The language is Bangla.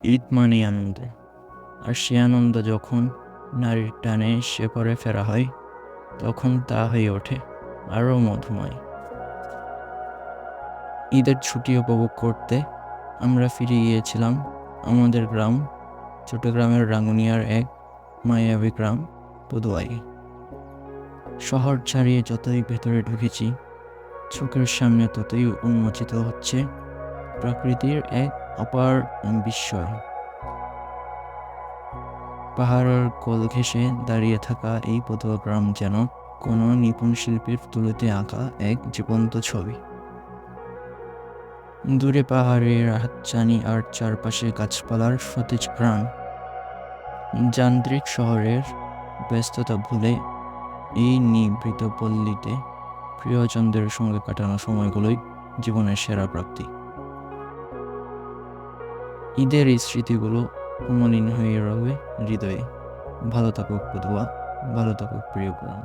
ঈদ মানেই আনন্দ, আর সে আনন্দ যখন নারীর টানে শেকড়ে ফেরা হয়, তখন তা হয়ে ওঠে আরও মধুময়। ঈদের ছুটি উপভোগ করতে আমরা ফিরে গিয়েছিলাম আমাদের গ্রাম, চট্টগ্রামের রাঙ্গুনিয়ার এক মায়াবী গ্রাম পদুয়ায়। শহর ছাড়িয়ে যতই ভেতরে ঢুকেছি, চোখের সামনে ততই উন্মোচিত হচ্ছে প্রকৃতির এক অপার বিস্ময়। পাহাড়ের কোল ঘেঁষে দাঁড়িয়ে থাকা এই পদুয়া গ্রাম যেন কোনো নিপুণ শিল্পীর তুলিতে আঁকা এক জীবন্ত ছবি। দূরে পাহাড়ের হাতছানি আর চারপাশে গাছপালার সতেজ ঘ্রাণ। যান্ত্রিক শহরের ব্যস্ততা ভুলে এই নিভৃত পল্লীতে প্রিয়জনদের সঙ্গে কাটানো সময়গুলোই জীবনের সেরা প্রাপ্তি। ঈদের এই স্মৃতিগুলো অমলিন হয়ে রবে হৃদয়ে। ভালো থাকুক পদুয়া, ভালো থাকুক প্রিয় গ্রাম।